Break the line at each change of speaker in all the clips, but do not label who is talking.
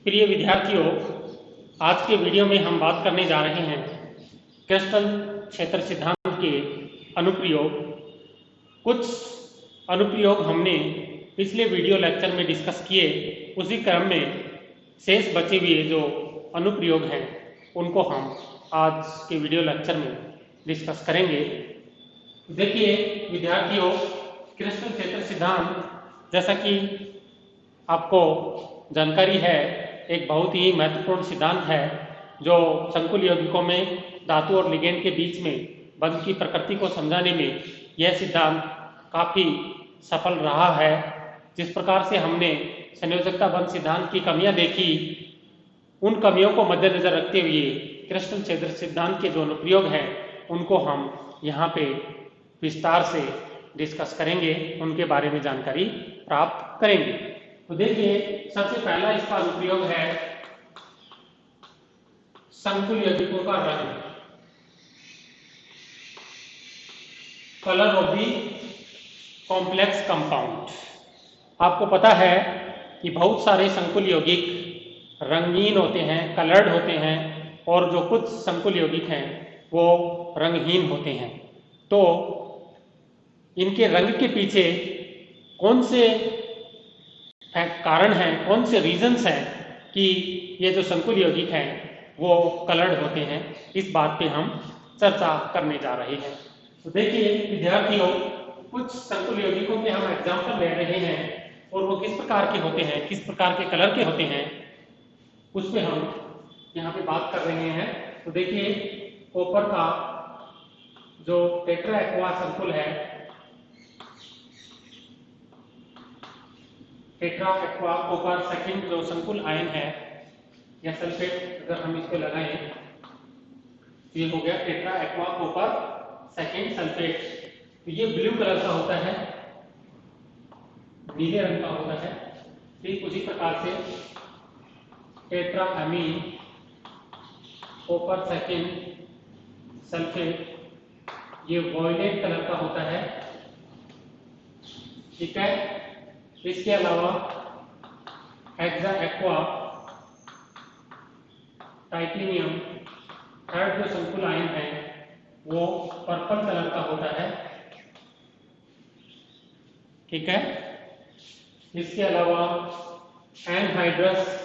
प्रिय विद्यार्थियों, आज के वीडियो में हम बात करने जा रहे हैं क्रिस्टल क्षेत्र सिद्धांत के अनुप्रयोग। कुछ अनुप्रयोग हमने पिछले वीडियो लेक्चर में डिस्कस किए, उसी क्रम में शेष बचे हुए जो अनुप्रयोग हैं उनको हम आज के वीडियो लेक्चर में डिस्कस करेंगे। देखिए विद्यार्थियों, क्रिस्टल क्षेत्र सिद्धांत जैसा कि आपको जानकारी है, एक बहुत ही महत्वपूर्ण सिद्धांत है जो संकुल यौगिकों में धातु और लिगेंड के बीच में बंध की प्रकृति को समझाने में यह सिद्धांत काफ़ी सफल रहा है। जिस प्रकार से हमने संयोजकता बंध सिद्धांत की कमियां देखी, उन कमियों को मद्देनजर रखते हुए क्रिस्टल क्षेत्र सिद्धांत के जो अनुप्रयोग हैं उनको हम यहाँ पे विस्तार से डिस्कस करेंगे, उनके बारे में जानकारी प्राप्त करेंगे। तो देखिए, सबसे पहला इसका अनुप्रयोग है संकुल यौगिकों का रंग, colour of the complex compound. आपको पता है कि बहुत सारे संकुल यौगिक रंगीन होते हैं, कलर्ड होते हैं, और जो कुछ संकुल यौगिक हैं वो रंगहीन होते हैं। तो इनके रंग के पीछे कौन से कारण हैं, कौन से रीजंस हैं कि ये जो संकुल यौगिक हैं वो कलर्ड होते हैं, इस बात पे हम चर्चा करने जा रहे हैं। तो देखिए विद्यार्थियों, कुछ संकुल यौगिकों के हम एग्जाम्पल ले रहे हैं और वो किस प्रकार के होते हैं, किस प्रकार के कलर के होते हैं, उस पर हम यहाँ पे बात कर रहे हैं। तो देखिए, कॉपर का जो टेट्रा एक्वा संकुल है, टेट्रा एक्वा कॉपर सेकंड जो संकुल आयन है या सल्फेट, अगर हम इसको लगाएं तो ये हो गया tetra aqua copper second sulphate. तो ये ब्लू कलर का होता है, नीले रंग का होता है। ठीक उसी प्रकार से tetra amine copper second sulphate, ये वॉयलेट कलर का होता है। ठीक है, इसके अलावा हेक्सा एक्वा टाइटेनियम थर्ड जो संकुल आयन है वो पर्पल कलर का होता है। ठीक है, इसके अलावा एनहाइड्रस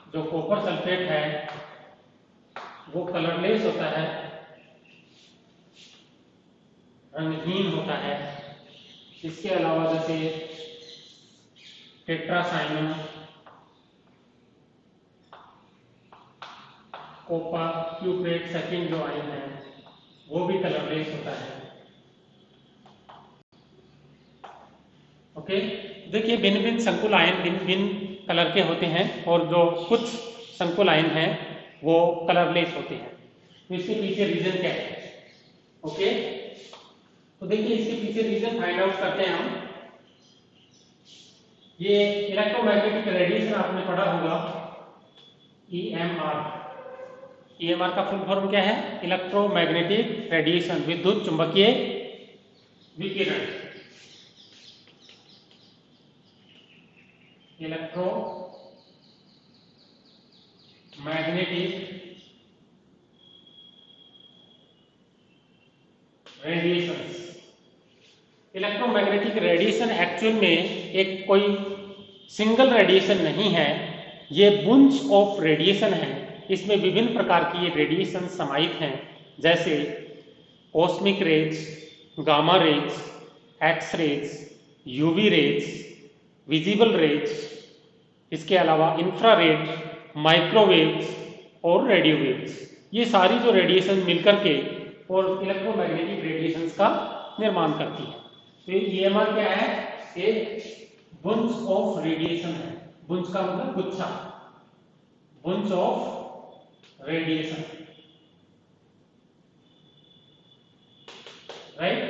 जो कॉपर सल्फेट है वो कलरलेस होता है, रंगहीन होता है। इसके अलावा जैसे टेट्रासाइनम कॉपर क्यूप्रेट सेकंड जो आयन है वो भी कलरलेस होता है। ओके, देखिए भिन्न भिन्न संकुल आयन भिन्न भिन्न कलर के होते हैं और जो कुछ संकुल आयन हैं वो कलरलेस होते हैं। तो इसके पीछे रीजन क्या है? ओके, तो देखिए इसके पीछे रीजन फाइंड आउट करते हैं हम। ये इलेक्ट्रोमैग्नेटिक रेडिएशन आपने पढ़ा होगा, EMR। EMR का फुल फॉर्म क्या है? इलेक्ट्रोमैग्नेटिक रेडिएशन, विद्युत चुंबकीय विकिरण। Electro magnetic radiation. Electromagnetic radiation actual में एक कोई सिंगल रेडिएशन नहीं है, ये बुंच ऑफ रेडिएशन है। इसमें विभिन्न प्रकार की ये रेडिएशन समाहित हैं, जैसे cosmic rays, gamma rays, X rays, UV rays, visible rays, इसके अलावा इंफ्रारेड, माइक्रोवेव्स और रेडियो वेव्स। ये सारी जो रेडिएशन मिलकर के और इलेक्ट्रोमैग्नेटिक रेडिएशंस का निर्माण करती है। तो EMR क्या है? एक बुंच ऑफ रेडिएशन है। बुंच का मतलब गुच्छा, बुंच ऑफ रेडिएशन, राइट।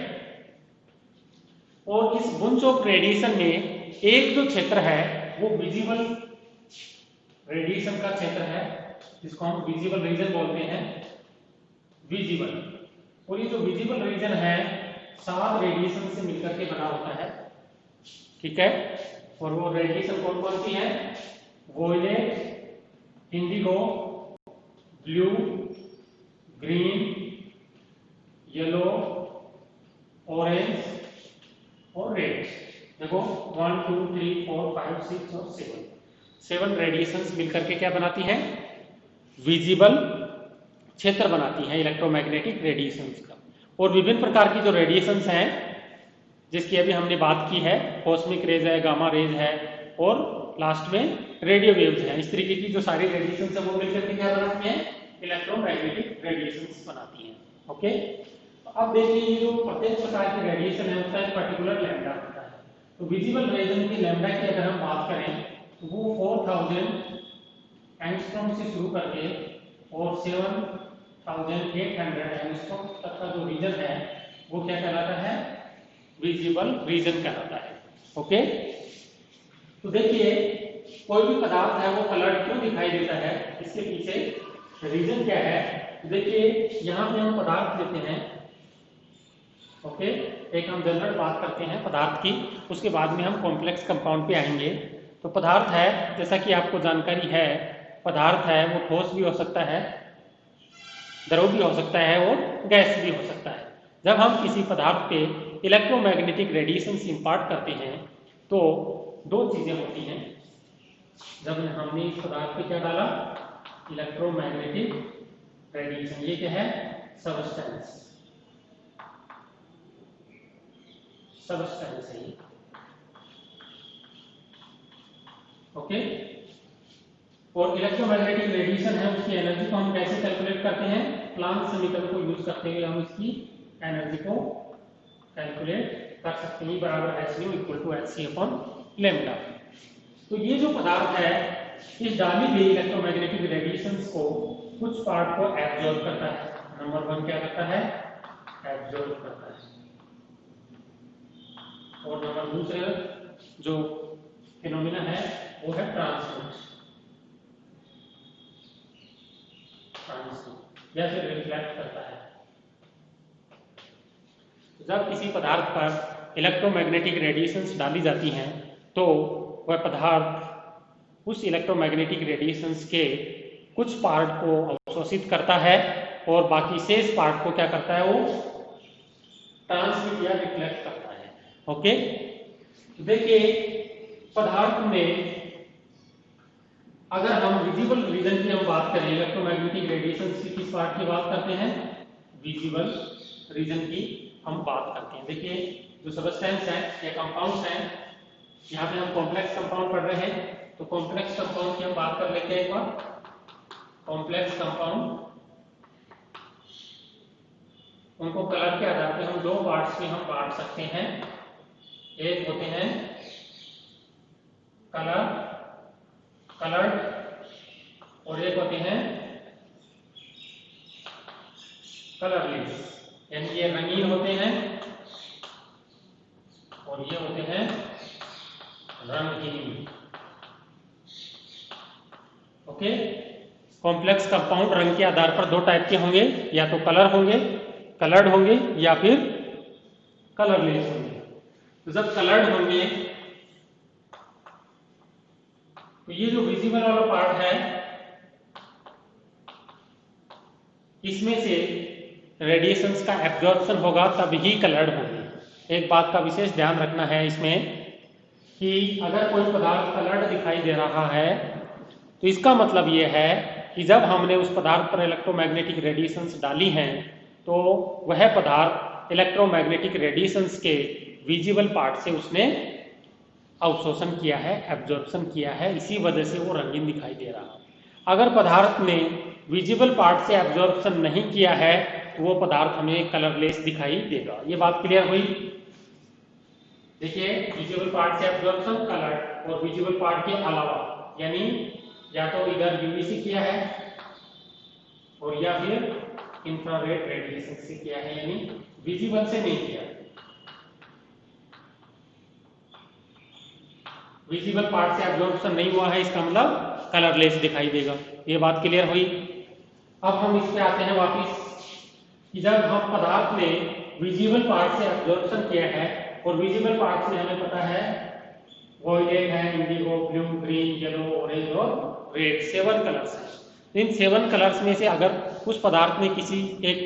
और इस बुंच ऑफ रेडिएशन में एक जो क्षेत्र है वो विजिबल रेडिएशन का क्षेत्र है, जिसको हम विजिबल रीजन बोलते हैं, विजिबल। और ये जो विजिबल रीजन है 7 रेडिएशन से मिलकर के बना होता है। ठीक है। और वो रेडिएशन कौन कौन सी है? Violet, indigo, blue, green, yellow, orange और रेड। देखो 1 2 3 4 5 6 और 7 रेडिएशंस मिलकर के क्या बनाती है? विजिबल क्षेत्र बनाती है इलेक्ट्रोमैग्नेटिक रेडिएशंस का। और विभिन्न प्रकार की जो रेडिएशंस हैं जिसकी अभी हमने बात की है, कॉस्मिक रेज है, गामा रेज है और लास्ट में रेडियो वेव्स हैं। इस तरीके की जो सारी रेडिएशंस है वो मिलकर के क्या बनाती हैं? इलेक्ट्रोमैग्नेटिक रेडिएशंस बनाती हैं। ओके, तो अब देखिए ये जो प्रत्येक प्रकार की रेडिएशन है उसका एक पर्टिकुलर लैम्डा होता है। तो विजिबल रेडिएशन की लैम्डा की अगर हम बात करें तो वो 4000 एंगस्ट्रॉम से शुरू करके और 7800 एंगस्ट्रॉम तक का जो रीजन है वो क्या कहलाता है? विजिबल रीजन कहलाता है। ओके, तो देखिए कोई भी पदार्थ है वो कलर क्यों दिखाई देता है, इसके पीछे रीजन क्या है? देखिए यहाँ पे हम पदार्थ लेते हैं। ओके, एक हम जनरल बात करते हैं पदार्थ की, उसके बाद में हम कॉम्प्लेक्स कंपाउंड पे आएंगे। तो पदार्थ है, जैसा कि आपको जानकारी है, पदार्थ है वो ठोस भी हो सकता है, द्रव भी हो सकता है और गैस भी हो सकता है। जब हम किसी पदार्थ पे इलेक्ट्रोमैग्नेटिक रेडिएशन इंपार्ट करते हैं तो दो चीजें होती हैं। जब हमने इस पदार्थ पे क्या डाला? Electromagnetic radiation. ये क्या है? सबस्टेंस, सबस्टेंस है ये। ओके, और इलेक्ट्रोमैग्नेटिक रेडिएशन है उसकी एनर्जी को हम कैसे कैलकुलेट करते हैं? प्लांक समीकरण को यूज करते हुए हम इसकी एनर्जी को कैलकुलेट कर सकते हैं। बराबर hν equal to hc upon lambda. तो ये जो पदार्थ है इस डाली गई इलेक्ट्रोमैग्नेटिक रेडिएशंस को कुछ पार्ट को एब्जॉर्ब करता है। नंबर 1 क्या करता है? एब्जॉर्ब करता है। और नंबर दूसरा जो फिनोमिना है वो है ट्रांसमिट या फिर रिफ्लेक्ट करता है। जब किसी पदार्थ पर इलेक्ट्रोमैग्नेटिक रेडिएशंस डाली जाती हैं तो वह पदार्थ उस इलेक्ट्रोमैग्नेटिक रेडिएशंस के कुछ पार्ट को अवशोषित करता है और बाकी शेष पार्ट को क्या करता है? वो ट्रांसमिट या रिफ्लेक्ट करता है। ओके, तो देखिए पदार्थ में अगर हम विजिबल रीजन की हम बात करें, इलेक्ट्रोमैग्नेटिक रेडिएशंस की किस पार्ट की बात करते हैं? विजिबल रीजन की हम बात करते हैं। देखिए जो सबस्टेंस है या कंपाउंड्स हैं, यहाँ पे हम कॉम्प्लेक्स कंपाउंड पढ़ रहे हैं तो कॉम्प्लेक्स कंपाउंड की हम बात कर लेते हैं एक बार। कॉम्प्लेक्स कंपाउंड उनको कलर के आधार पर हम दो पार्ट्स में हम बांट सकते हैं। एक होते हैं कलर्ड और एक होते हैं कलरलेस, यानी ये रंगीन होते हैं और ये होते हैं रंगहीन। ओके, कॉम्प्लेक्स कंपाउंड रंग के आधार पर दो टाइप के होंगे, या तो कलर होंगे, कलर्ड होंगे, या फिर कलरलेस होंगे। तो जब कलर्ड होंगे तो ये जो विजिबल वाला पार्ट है इसमें से रेडिएशंस का एब्जॉर्प्शन होगा तब ही कलर्ड होंगे। एक बात का विशेष ध्यान रखना है इसमें कि अगर कोई पदार्थ कलर्ड दिखाई दे रहा है तो इसका मतलब ये है कि जब हमने उस पदार्थ पर इलेक्ट्रोमैग्नेटिक रेडिएशंस डाली हैं तो वह पदार्थ इलेक्ट्रोमैग्नेटिक रेडिएशंस के विजिबल पार्ट से उसने अवशोषण किया है, एब्जॉर्प्शन किया है, इसी वजह से वो रंगीन दिखाई दे रहा है। अगर पदार्थ ने विजिबल पार्ट से एब्जॉर्प्शन नहीं किया है तो वो पदार्थ हमें कलरलेस दिखाई देगा। ये बात क्लियर हुई? देखिए विजिबल पार्ट से एब्जॉर्प्शन कलर और विजिबल पार्ट के अलावा, यानी या तो इधर यूवीसी किया है और या फिर इंफ्रारेड रेडिएशन से किया है, यानी विजिबल से नहीं किया। विजिबल पार्ट से एब्जॉर्प्शन नहीं हुआ है इसका मतलब कलरलेस दिखाई देगा। ये बात क्लियर हुई? अब हम इस पे आते हैं वापिस कि जब हम पदार्थ ने विजिबल पार्ट से एब्जॉर्प्शन किया है और विजिबल पार्ट से हमें पता है वॉयलेट है, Indigo, blue, green, yellow, orange और रेड, 7 कलर्स हैं। इन 7 कलर्स में से अगर उस पदार्थ ने किसी एक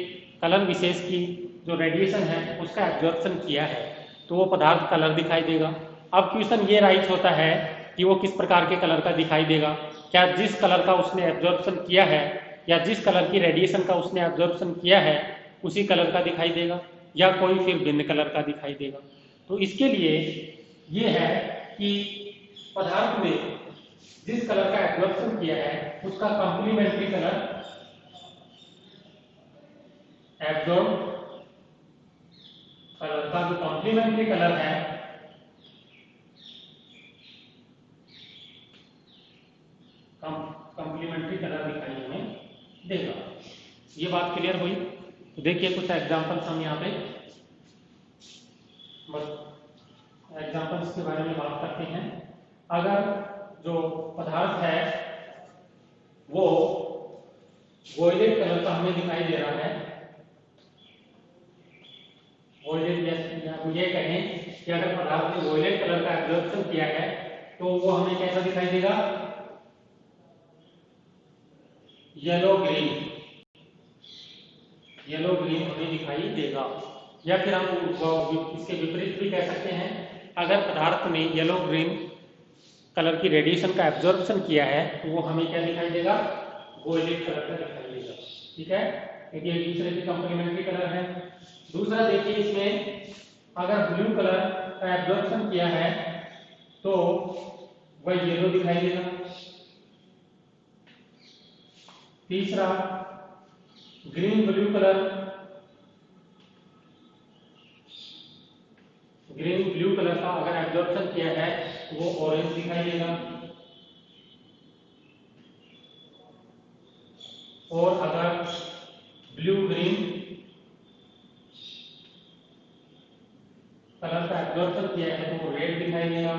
कलर विशेष की जो रेडिएशन है उसका एब्जॉर्प्शन किया है तो वो पदार्थ कलर दिखाई देगा। अब क्वेश्चन ये राइज होता है कि वो किस प्रकार के कलर का दिखाई देगा, क्या जिस कलर का उसने एब्जॉर्प्शन किया है या जिस कलर की रेडिएशन का उसने एब्जॉर्प्शन किया है उसी कलर का दिखाई देगा या कोई फिर भिन्न कलर का दिखाई देगा। तो इसके लिए ये है कि पदार्थ ने जिस कलर का एब्जॉर्प्शन किया है उसका कॉम्प्लीमेंट्री कलर एब्जॉर्ब कलर का जो कॉम्प्लीमेंट्री कलर है कॉम्प्लीमेंट्री कलर दिखाई हमें देगा। ये बात क्लियर हुई? तो देखिए कुछ एग्जांपल्स हम यहाँ पे बस एग्जांपल्स के बारे में बात करते हैं। अगर जो पदार्थ है वो वॉयलेट कलर का हमें दिखाई दे रहा है, वॉयलेट या ये कहें कि अगर पदार्थ ने वॉयलेट कलर का एब्जॉर्प्शन किया है तो वो हमें कैसा दिखाई देगा, येलो ग्रीन, येलो ग्रीन हमें दिखाई देगा। या फिर हम इसके विपरीत भी कह सकते हैं, अगर पदार्थ ने येलो ग्रीन कलर की रेडिएशन का एब्जॉर्प्शन किया है तो वो हमें क्या दिखाई देगा, वॉयलेट कलर का दिखाई देगा। ठीक है, देखिए एक दूसरे की कॉम्प्लीमेंट्री कलर है। दूसरा देखिए इसमें अगर ब्लू कलर का एब्जॉर्प्शन किया है तो वह येलो दिखाई देगा। तीसरा green blue colour, green blue colour का अगर एब्जॉर्प्शन किया है तो वो ऑरेंज दिखाई देगा। और अगर ब्लू ग्रीन कलर का एब्जॉर्प्शन किया है तो वो रेड दिखाई देगा।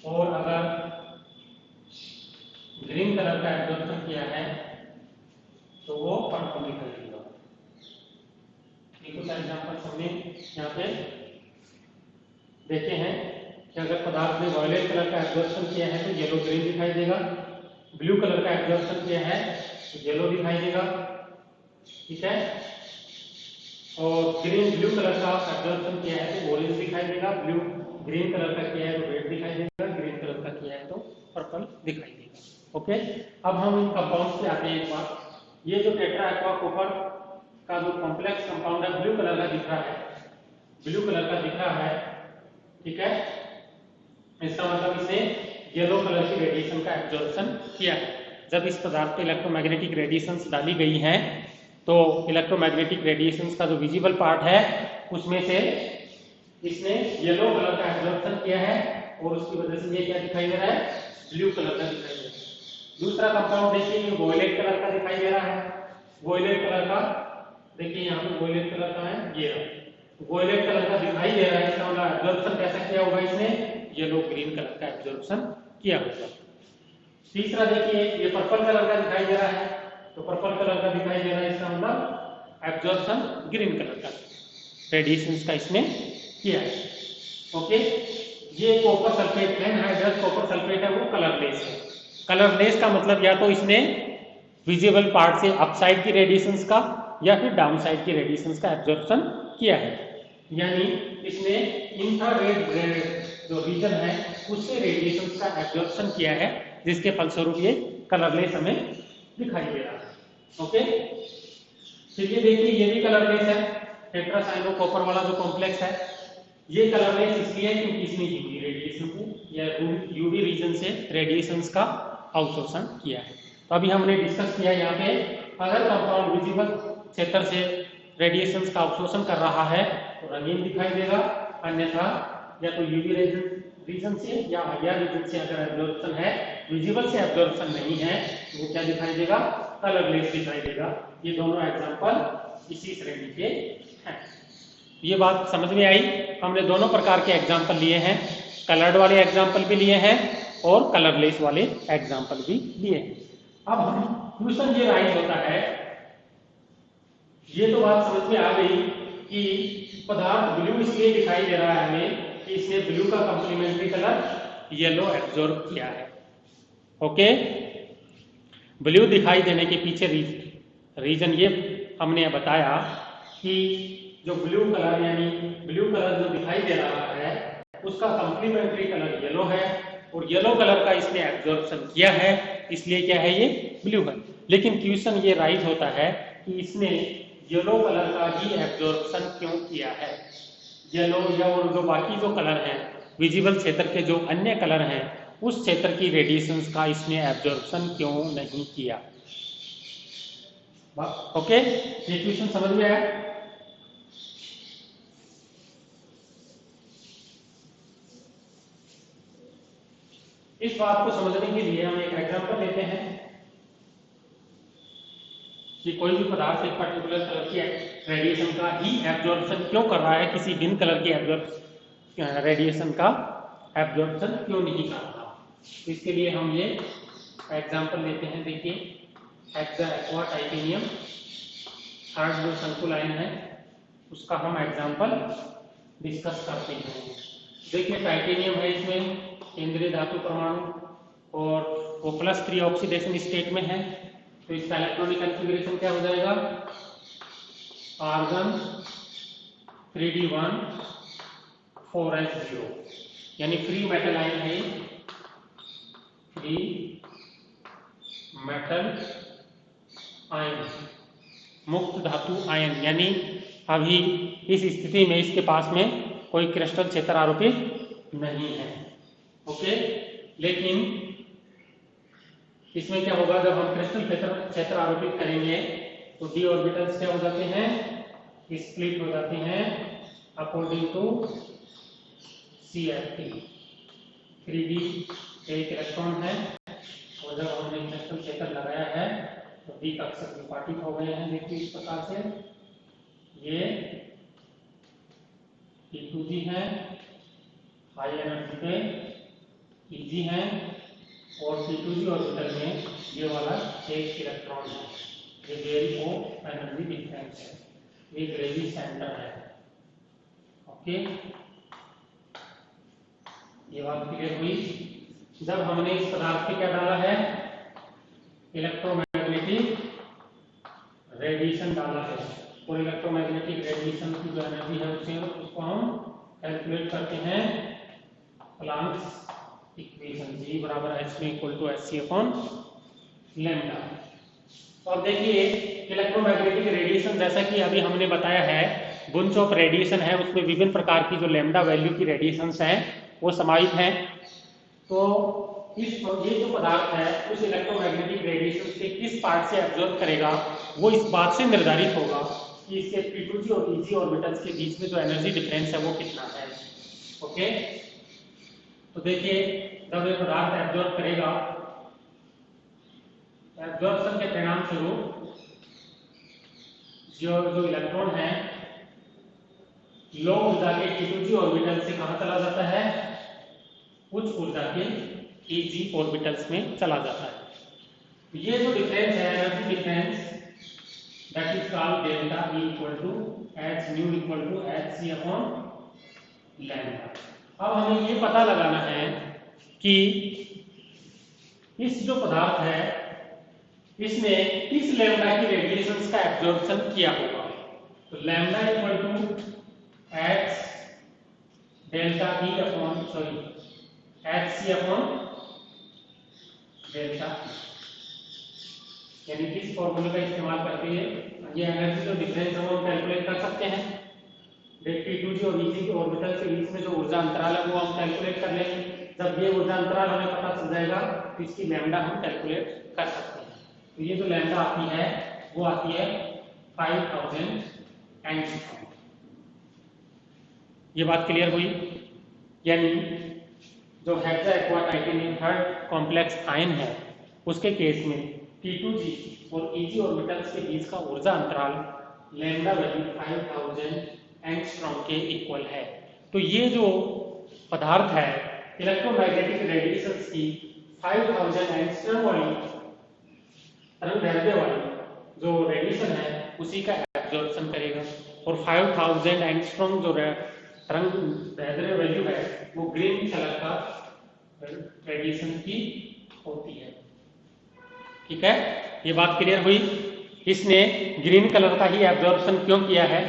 और अगर ग्रीन कलर का एब्जॉर्प्शन किया है तो वो पर्पल दिखाई देगा। कुछ एग्जांपल्स हमने यहाँ पे देखे हैं कि अगर पदार्थ ने वॉयलेट कलर का एब्जॉर्प्शन किया है तो येलो ग्रीन दिखाई देगा, ब्लू कलर का एब्जॉर्प्शन किया है तो येलो दिखाई देगा। ठीक है, और ग्रीन ब्लू कलर का एब्जॉर्प्शन किया है तो ऑरेंज दिखाई देगा, ब्लू ग्रीन कलर का किया है तो रेड दिखाई देगा, ग्रीन कलर का किया है तो पर्पल दिखाई देगा। ओके, अब हम इन कंपाउंड्स पे आते हैं एक बार। ये जो टेट्रा एक्वा कॉपर का जो कॉम्प्लेक्स कंपाउंड है ब्लू कलर का दिख रहा है, ब्लू कलर का दिख रहा है। ठीक है, इसका मतलब इसने येलो कलर की रेडिएशन का एब्जॉर्प्शन किया है। जब इस पदार्थ पे इलेक्ट्रोमैग्नेटिक रेडिएशंस डाली गई हैं तो इलेक्ट्रोमैग्नेटिक रेडिएशंस का जो विजिबल पार्ट है उसमें से इसने येलो कलर का एब्जॉर्प्शन किया है और उसकी वजह से ये क्या दिखाई दे रहा है, ब्लू कलर का दिखाई दे रहा है। दूसरा कंपाउंड देखिए ये वॉयलेट कलर का दिखाई दे रहा है, वॉयलेट कलर का देखिए यहाँ पे वॉयलेट कलर का है, ये वॉयलेट कलर का दिखाई दे रहा है। इसका मतलब एब्जॉर्प्शन कैसा किया होगा इसने, येलो ग्रीन कलर का एब्जॉर्प्शन किया होगा। तीसरा देखिए ये पर्पल कलर का दिखाई दे रहा है, तो पर्पल कलर का दिखाई दे रहा है, इसका मतलब एब्जॉर्प्शन ग्रीन कलर का रेडिएशंस का इसने किया है। ओके, ये copper sulphate anhydrous copper sulphate है, वो कलरलेस है। कलरलेस का मतलब या तो इसने विजिबल पार्ट से अपसाइड की रेडिएशंस का या फिर डाउन साइड की रेडिएशंस का एब्जॉर्प्शन किया है, यानी इसने इंफ्रारेड जो रीजन है उससे रेडिएशंस का एब्जॉर्प्शन किया है, जिसके फलस्वरूप ये कलरलेस हमें दिखाई दे रहा है। ओके, चलिए देखिए ये भी कलरलेस है, टेट्रासाइनो कॉपर वाला जो कॉम्प्लेक्स है ये कलरलेस इसलिए क्योंकि इसने यूवी रेडिएशन को या यूवी रीजन से रेडिएशंस का अवशोषण किया है। तो अभी हमने डिस्कस किया यहाँ पे अगर कंपाउंड विजिबल क्षेत्र से रेडिएशंस का अवशोषण कर रहा है तो रंगीन दिखाई देगा, अन्यथा या तो यूवी रीजन से या आईआर रीजन से अगर एब्जॉर्प्शन है, विजिबल से एब्जॉर्प्शन नहीं है तो वो क्या दिखाई देगा, कलरलेस दिखाई देगा। ये दोनों एग्जांपल इसी श्रेणी के हैं। ये बात समझ में आई? हमने दोनों प्रकार के एग्जाम्पल लिए हैं, कलर्ड वाले एग्जाम्पल भी लिए हैं और कलरलेस वाले एग्जाम्पल भी लिए हैं। अब हम क्वेश्चन ये राइज होता है, ये तो बात समझ में आ गई कि पदार्थ ब्लू इसलिए दिखाई दे रहा है हमें कि इसने ब्लू का कंप्लीमेंट्री कलर येलो एब्जॉर्ब किया है। ओके, ब्लू दिखाई देने के पीछे रीजन ये हमने बताया कि जो ब्लू कलर यानी ब्लू कलर जो दिखाई दे रहा है उसका कंप्लीमेंट्री कलर येलो है और येलो कलर का इसने एब्जॉर्प्शन किया है, इसलिए क्या है ये ब्लू है। लेकिन क्वेश्चन ये राइज होता है कि इसने येलो कलर का ही एब्जॉर्प्शन क्यों किया है। येलो या और जो बाकी जो कलर हैं विजिबल क्षेत्र के जो अन्य कलर हैं उस क्षेत्र की रेडिएशंस का इसने एब्जॉर्प्शन क्यों नहीं किया। ओके, ये क्वेश्चन समझ में आया। इस बात को समझने के लिए हम एक एग्जांपल लेते हैं कि कोई भी पदार्थ एक पर्टिकुलर कलर की रेडिएशन का ही एब्जॉर्प्शन क्यों कर रहा है, किसी भिन्न कलर की रेडिएशन का एब्जॉर्प्शन क्यों नहीं कर रहा। तो इसके लिए हम ये एग्जांपल लेते हैं। देखिए, हेक्सा एक्वा टाइटेनियम थर्ड जो संकुल आयन है उसका हम एग्जांपल डिस्कस करते हैं। देखिए, टाइटेनियम है, इसमें केंद्रीय धातु परमाणु और वो +3 ऑक्सीडेशन स्टेट में है। तो इसका इलेक्ट्रॉनिक कॉन्फ़िगरेशन क्या हो जाएगा, आर्गन 3d1 4s0 यानी फ्री मेटल आयन है, फ्री मेटल आयन, मुक्त धातु आयन। यानी अभी इस स्थिति में इसके पास में कोई क्रिस्टल क्षेत्र आरोपित नहीं है। ओके, लेकिन इसमें क्या होगा, जब हम क्रिस्टल क्षेत्र आरोपित करेंगे तो डी ऑर्बिटल्स क्या हो जाते हैं, स्प्लिट हो जाते हैं अकॉर्डिंग टू CFT। 3D एक इलेक्ट्रॉन है और जब हमने क्रिस्टल क्षेत्र लगाया है तो डी कक्षक विपाटित हो गए हैं। देखिए इस प्रकार से ये T2G है, हाई एनर्जी पे Eg है और T2G ऑर्बिटल में ये वाला एक इलेक्ट्रॉन है, ये वेरी लो एनर्जी डिफरेंस है, ये ग्रेवी सेंटर है। ओके, ये बात क्लियर हुई। जब हमने इस पदार्थ पे क्या डाला है, इलेक्ट्रोमैग्नेटिक रेडिएशन डाला है और इलेक्ट्रोमैग्नेटिक रेडिएशन की जो एनर्जी है उसको हम कैलकुलेट करते हैं प्लांक्स इक्वेशन, G बराबर h में equal to hc upon lambda. तो अब देखिए, इलेक्ट्रोमैग्नेटिक रेडिएशन जैसा कि अभी हमने बताया है, बुंच ऑफ रेडिएशन है, उसमें विभिन्न प्रकार की जो लैम्डा वैल्यू की रेडिएशंस हैं वो समाहित हैं। तो ये जो पदार्थ है उस इलेक्ट्रोमैग्नेटिक रेडिएशन से किस पार्ट से एब्जॉर्ब करेगा वो इस बात से निर्धारित होगा कि इसके P2G और Eg ऑर्बिटल्स के बीच में जो एनर्जी डिफरेंस है वो कितना है। ओके, तो देखिए, जब ये पदार्थ एब्जॉर्ब करेगा, एब्जॉर्प्शन के परिणाम स्वरूप जो इलेक्ट्रॉन है लो ऊर्जा के T2G ऑर्बिटल से कहां चला जाता है, उच्च ऊर्जा के Eg ऑर्बिटल्स में चला जाता है। तो ये जो डिफरेंस है, energy difference, that is called delta E equal to h nu equal to hc upon lambda. अब हमें ये पता लगाना है कि इस जो पदार्थ है इसने किस लैम्डा की रेडिएशंस का एब्जॉर्प्शन किया होगा। तो lambda equal to h delta E upon hc upon delta, यानी किस फॉर्मूले का इस्तेमाल करके ये एनर्जी जो डिफरेंस है वो हम कैलकुलेट कर सकते हैं। T2G और Eg के ऑर्बिटल के बीच में जो ऊर्जा अंतराल है वो हम कैलकुलेट कर लेंगे। जब ये ऊर्जा अंतराल हमें पता चल जाएगा तो इसकी लैम्डा हम कैलकुलेट कर सकते हैं। तो ये जो लैम्डा आती है वो आती है 5000 एंगस्ट्रॉम। ये बात क्लियर हुई। यानी जो hexa aqua titanium third complex ion है उसके केस में T2G और Eg ऑर्बिटल्स के बीच का ऊर्जा अंतराल लैम्डा वैल्यू 5000 एंगस्ट्रॉम के इक्वल है। तो ये जो पदार्थ है इलेक्ट्रोमैग्नेटिक रेडिएशंस की 5000 एंगस्ट्रॉम वाली तरंगदैर्घ्य वाली जो रेडिएशन है उसी का एब्जॉर्प्शन करेगा और 5000 एंगस्ट्रॉम जो तरंग दैर्ध्य वैल्यू है वो ग्रीन कलर का रेडिएशन की होती है। ठीक है, ये बात क्लियर हुई। इसने ग्रीन कलर का ही एब्जॉर्प्शन क्यों किया है?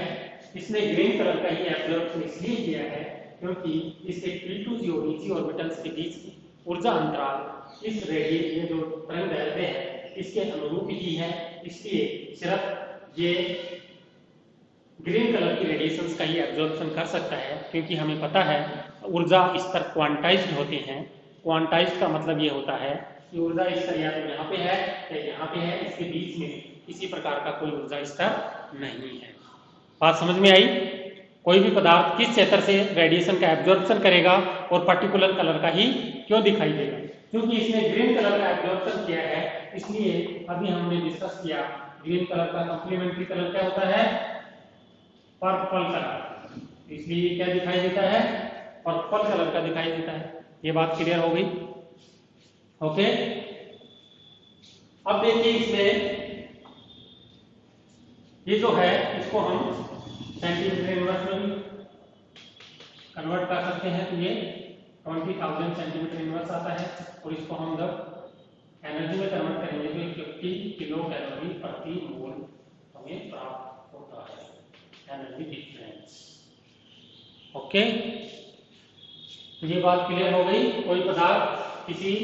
इसने ग्रीन कलर का ही एब्जॉर्प्शन इसलिए किया है क्योंकि इसके P2 और EC ऑर्बिटल्स के बीच की ऊर्जा अंतराल इस रेडिएशन जो तरंग दैर्ध्य है इसके अनुरूप ही है, इसलिए सिर्फ ये ग्रीन कलर की रेडिएशंस का ही एब्जॉर्प्शन कर सकता है। क्योंकि हमें पता है ऊर्जा स्तर क्वांटाइज्ड होते हैं। क्वांटाइज्ड का मतलब ये होता है कि ऊर्जा स्तर या तो यहाँ पे है या यहाँ पे है, इसके बीच में किसी प्रकार का कोई ऊर्जा स्तर नहीं है। बात समझ में आई? कोई भी पदार्थ किस क्षेत्र से रेडिएशन का एब्जॉर्प्शन करेगा और पर्टिकुलर कलर का ही क्यों दिखाई देगा? क्योंकि इसने ग्रीन कलर का एब्जॉर्प्शन किया है, इसलिए अभी हमने डिस्कस किया ग्रीन कलर का कॉम्प्लीमेंट्री कलर क्या होता है? Purple colour. इसलिए क्या दिखाई देता है? पर्पल कलर का दिखाई देता है। ये बात क्लियर हो गई? ओके, अब देखिए इसमें ये जो है इसको हम सेंटीमीटर इनवर्स में भी कन्वर्ट कर सकते हैं। तो ये 20,000 सेंटीमीटर इनवर्स आता है और इसको हम जब एनर्जी में कन्वर्ट करेंगे तो 50 किलो कैलोरी प्रति मोल हमें प्राप्त होता है, एनर्जी डिफरेंस। ओके, ये बात क्लियर हो गई। कोई पदार्थ किसी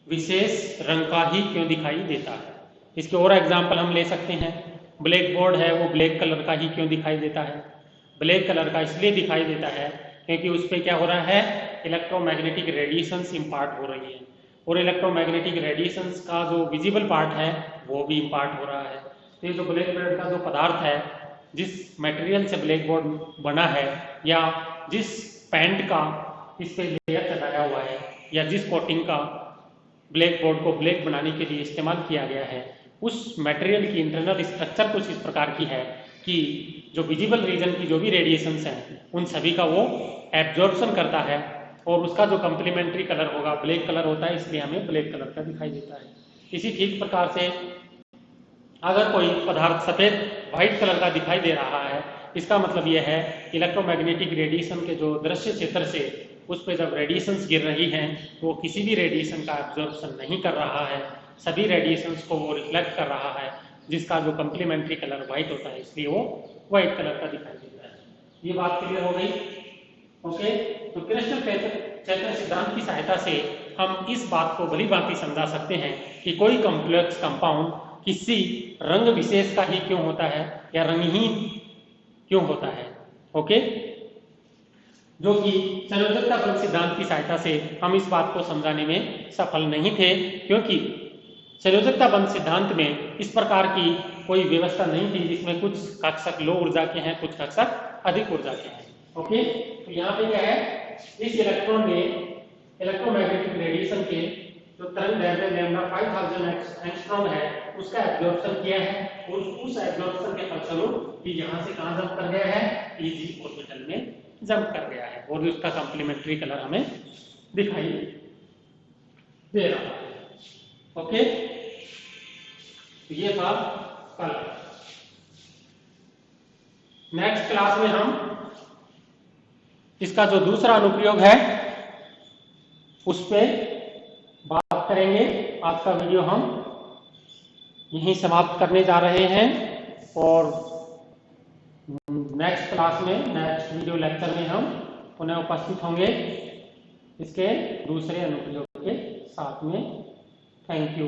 विशेष रंग का ही क्यों दिखाई देता है? इसके और एग्जाम्पल हम ले सकते हैं। ब्लैक बोर्ड है वो ब्लैक कलर का ही क्यों दिखाई देता है? ब्लैक कलर का इसलिए दिखाई देता है क्योंकि उस पर क्या हो रहा है? इलेक्ट्रोमैग्नेटिक रेडिएशंस इम्पार्ट हो रही है और इलेक्ट्रोमैग्नेटिक रेडिएशंस का जो विजिबल पार्ट है वो भी इम्पार्ट हो रहा है। तो ये जो ब्लैक बोर्ड का जो पदार्थ है, जिस मटेरियल से ब्लैक बोर्ड बना है या जिस पेंट का इस पे लेयर चढ़ाया हुआ है या जिस कोटिंग का ब्लैक बोर्ड को ब्लैक बनाने के लिए इस्तेमाल किया गया है, उस मटेरियल की इंटरनल स्ट्रक्चर कुछ इस प्रकार की है कि जो विजिबल रीजन की जो भी रेडिएशंस हैं उन सभी का वो एब्जॉर्प्शन करता है और उसका जो कंप्लीमेंट्री कलर होगा ब्लैक कलर होता है, इसलिए हमें ब्लैक कलर का दिखाई देता है। इसी ठीक प्रकार से अगर कोई पदार्थ सफेद व्हाइट कलर का दिखाई दे रहा है, इसका मतलब यह है इलेक्ट्रोमैग्नेटिक रेडिएशन के जो दृश्य क्षेत्र से उस पर जब रेडिएशंस गिर रही हैं तो वो किसी भी रेडिएशन का एब्जॉर्प्शन नहीं कर रहा है, सभी रेडिएशंस को वो रिफ्लेक्ट कर रहा है, जिसका जो कंप्लीमेंट्री कलर व्हाइट होता है, इसलिए वो व्हाइट कलर का दिखाई देता है। ये बात क्लियर हो गई? ओके, तो क्रिस्टल क्षेत्र सिद्धांत की सहायता से हम इस बात को भली भांति समझा सकते हैं कि कोई कॉम्प्लेक्स कंपाउंड किसी रंग विशेष का ही क्यों होता है या रंगहीन क्यों होता है। ओके, जो कि संयोजकता बल सिद्धांत की सहायता से हम इस बात को समझाने में सफल नहीं थे, क्योंकि संयोजकता बल सिद्धांत में इस प्रकार की कोई व्यवस्था नहीं थी जिसमें कुछ कक्षक लो ऊर्जा के हैं, कुछ कक्षक अधिक ऊर्जा के हैं। ओके, तो यहाँ पे क्या है, इस इलेक्ट्रॉन ने इलेक्ट्रोमैग्नेटिक रेडिएशन के जो तरंग दैर्ध्य लैम्डा 5000 एंगस्ट्रॉम है उसका एब्जॉर्प्शन किया है और उस एब्जॉर्प्शन के फलस्वरूप ये यहाँ से कहाँ जंप कर गया है? EG ऑर्बिटल में जंप कर गया है और उसका कंप्लीमेंट्री कलर हमें दिखाई दे रहा है। ओके, तो ये था कलर। नेक्स्ट क्लास में हम इसका जो दूसरा अनुप्रयोग है उस पे बात करेंगे। आज का वीडियो हम यहीं समाप्त करने जा रहे हैं और नेक्स्ट क्लास में, नेक्स्ट वीडियो लेक्चर में हम पुनः उपस्थित होंगे इसके दूसरे अनुप्रयोग के साथ में। Thank you.